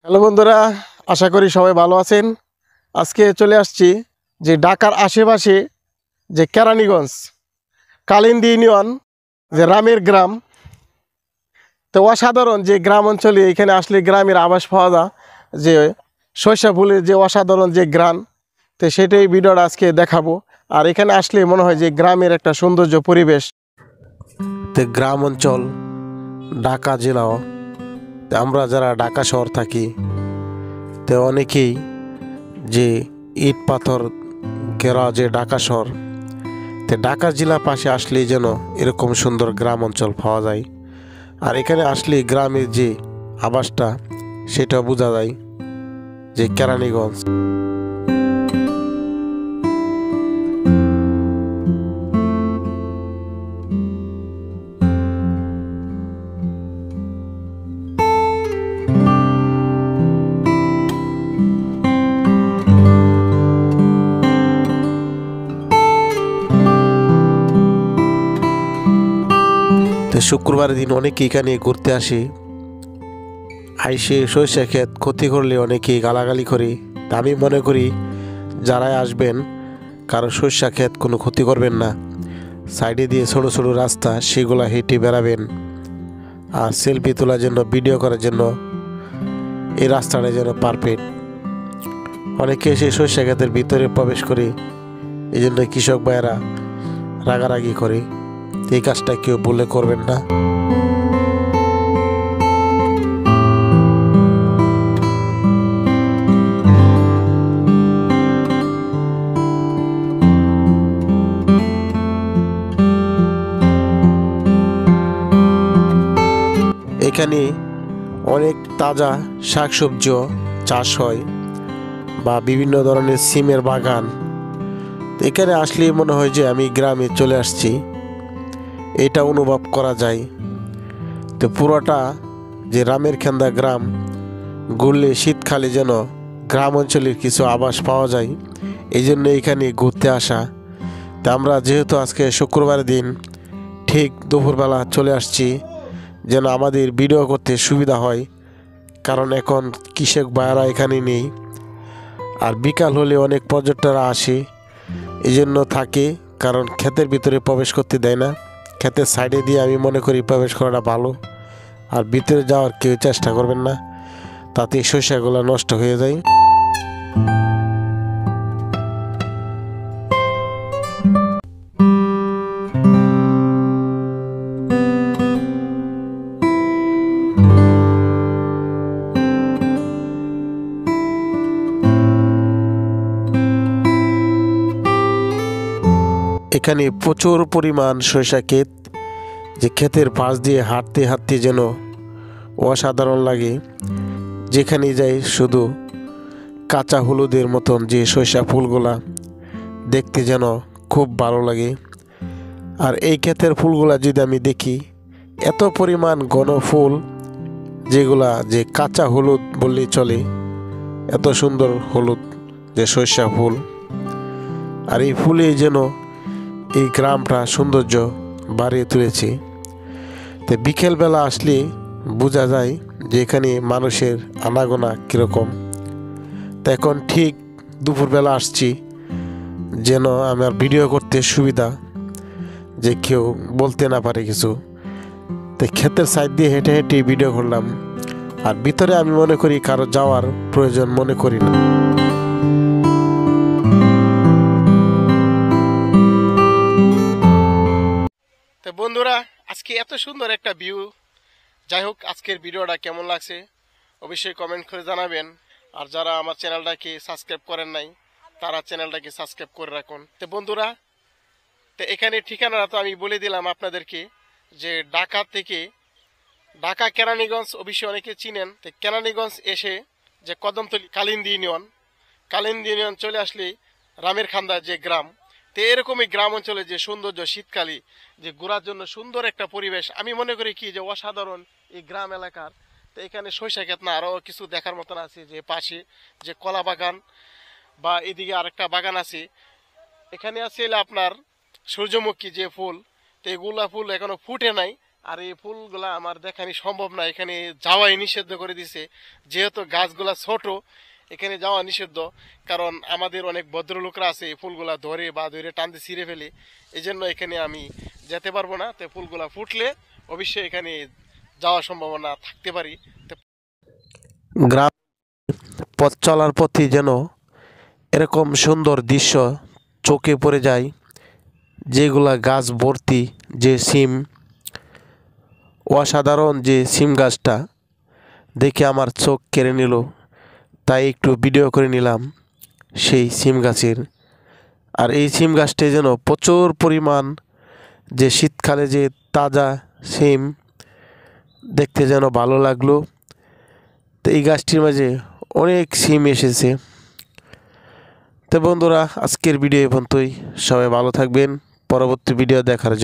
Hello বন্ধুরা, আশা করি সবাই ভালো আছেন। আজকে চলে আসছি যে ঢাকার আশেপাশে যে কেরানীগঞ্জ কালিন্দী ইউনিয়ন যে রামের গ্রাম। তো অসাধারণ যে গ্রাম অঞ্চলে এখানে আসলে গ্রামের আভাস পাওয়া যায়, যে সরিষা ফুলের যে অসাধারণ যে গ্রাম। তো সেটাই ভিডিওটা আজকে দেখাবো। আর এখানে আসলে মনে হয় যে গ্রামের একটা সৌন্দর্য পরিবেশ। তো গ্রাম অঞ্চল ঢাকা জেলাও, আমরা যারা ঢাকা শহর থাকি তো অনেকেই যে ইট পাথর ঘেরা যে ঢাকা শহর, তো ঢাকা জেলার পাশে আসলেই যেন এরকম সুন্দর গ্রাম অঞ্চল পাওয়া যায়। আর এখানে আসলে গ্রামের যে আবাসটা সেটা বোঝা যায় যে কেরানীগঞ্জ। তো শুক্রবারের দিন অনেকে এখানে ঘুরতে আসে, আইসে সরিষা ক্ষেত ক্ষতি করলে অনেকেই গালাগালি করে। তা আমি মনে করি যারাই আসবেন কারো সরিষা ক্ষেত কোনো ক্ষতি করবেন না। সাইডে দিয়ে ছোটো ছোটো রাস্তা, সেগুলো হেঁটে বেড়াবেন। আর সেলফি তোলার জন্য, ভিডিও করার জন্য এই রাস্তাটা যেন পারফেক্ট। অনেকে এসে সরিষা ক্ষেতের ভিতরে প্রবেশ করে, এই জন্য কৃষক ভাইয়েরা রাগারাগি করে। এই কাজটা কেউ বলে করবেন না। এখানে অনেক তাজা শাকসবজিও চাষ হয় বা বিভিন্ন ধরনের সিমের বাগান। এখানে আসলে মনে হয় যে আমি গ্রামে চলে আসছি, এটা অনুভব করা যায়। তো পুরোটা যে রামের খেন্দা গ্রাম ঘুরলে শীতকালে যেন গ্রাম অঞ্চলের কিছু আভাস পাওয়া যায়, এই জন্য এখানে ঘুরতে আসা। তা আমরা যেহেতু আজকে শুক্রবারের দিন ঠিক দুপুরবেলা চলে আসছি, যেন আমাদের ভিডিও করতে সুবিধা হয়, কারণ এখন কৃষক ভাইয়েরা এখানে নেই। আর বিকাল হলে অনেক পর্যটকরা আসে, এই জন্য থাকে, কারণ ক্ষেতের ভিতরে প্রবেশ করতে দেয় না। ক্ষেতের সাইডে দিয়ে আমি মনে করি প্রবেশ করাটা ভালো। আর ভিতরে যাওয়ার কেউ চেষ্টা করবেন না, তাতে সরিষাগুলো নষ্ট হয়ে যায়। এখানে প্রচুর পরিমাণ সরিষা ক্ষেত, যে ক্ষেতের পাশ দিয়ে হাঁটতে হাঁটতে যেন অসাধারণ লাগে। যেখানে যাই শুধু কাঁচা হলুদের মতন যে সরিষা ফুলগুলা দেখতে যেন খুব ভালো লাগে। আর এই ক্ষেতের ফুলগুলা যদি আমি দেখি, এত পরিমাণ ঘন ফুল, যেগুলা যে কাঁচা হলুদ বললেই চলে, এত সুন্দর হলুদ যে সরিষা ফুল। আর এই ফুলে যেন এই গ্রামটা সৌন্দর্য বাড়িয়ে তুলেছে। তো বিকেলবেলা আসলে বোঝা যায় যে এখানে মানুষের আনাগোনা কীরকম। তো এখন ঠিক দুপুরবেলা আসছি, যেন আমার ভিডিও করতে সুবিধা, যে কেউ বলতে না পারে কিছু। তো ক্ষেতের সাইড দিয়ে হেঁটে হেঁটে ভিডিও করলাম। আর ভিতরে আমি মনে করি কারো যাওয়ার প্রয়োজন মনে করি না। তো বন্ধুরা, আজকে এত সুন্দর একটা ভিউ। যাই হোক, আজকের ভিডিওটা কেমন লাগছে অবশ্যই কমেন্ট করে জানাবেন। আর যারা আমার চ্যানেলটাকে সাবস্ক্রাইব করেন নাই, তারা চ্যানেলটাকে সাবস্ক্রাইব করে রাখুন। তো বন্ধুরা, তো এখানে ঠিকানাটা তো আমি বলে দিলাম আপনাদেরকে, যে ঢাকা থেকে ঢাকা কেরানীগঞ্জ অবশ্যই অনেকে চিনেন। তো কেরানীগঞ্জ এসে যে কদমতলী কালিন্দী ইউনিয়ন চলে আসলে রামের খান্দা যে গ্রাম। তো এরকমই গ্রাম অঞ্চলে যে সৌন্দর্য, শীতকালে যে ঘোরার জন্য সুন্দর একটা পরিবেশ, আমি মনে করি কি যে অসাধারণ এই গ্রাম এলাকার। তো এখানে সরিষা ক্ষেত না, আরও কিছু দেখার মতন আছে, যে পাশে যে কলা বাগান বা এদিকে আরেকটা বাগান আছে। এখানে আছে আপনার সূর্যমুখী যে ফুল, তো এগুলা ফুল এখনো ফুটে নাই, আর এই ফুলগুলা আমার দেখানি সম্ভব না, এখানে যাওয়াই নিষিদ্ধ করে দিছে, যেহেতু গাছগুলা ছোট এখানে যাওয়া নিষিদ্ধ। কারণ আমাদের অনেক ভদ্রলোকরা আছে এই ফুলগুলা ধরে বা ধরে টানতে ছিঁড়ে ফেলে, এই জন্য এখানে আমি যেতে পারবো না। তো ফুলগুলা ফুটলে অবশ্যই এখানে যাওয়ার সম্ভাবনা থাকতে পারি। গ্রাম পথ চলার পথে যেন এরকম সুন্দর দৃশ্য চোখে পড়ে যায়, যেগুলা গাছ ভর্তি, যে সিম, অসাধারণ যে সিম গাছটা দেখে আমার চোখ কেড়ে নিল, তাই একটু ভিডিও করে নিলাম সেই সিম গাছের। আর এই সিম গাছটি যেন প্রচুর পরিমাণ, যে শীতকালে যে তাজা সিম দেখতে যেন ভালো লাগলো। তো এই গাছটির মাঝে অনেক সিম এসেছে। তো বন্ধুরা, আজকের ভিডিও এই পর্যন্তই। সবাই ভালো থাকবেন, পরবর্তী ভিডিও দেখার জন্য।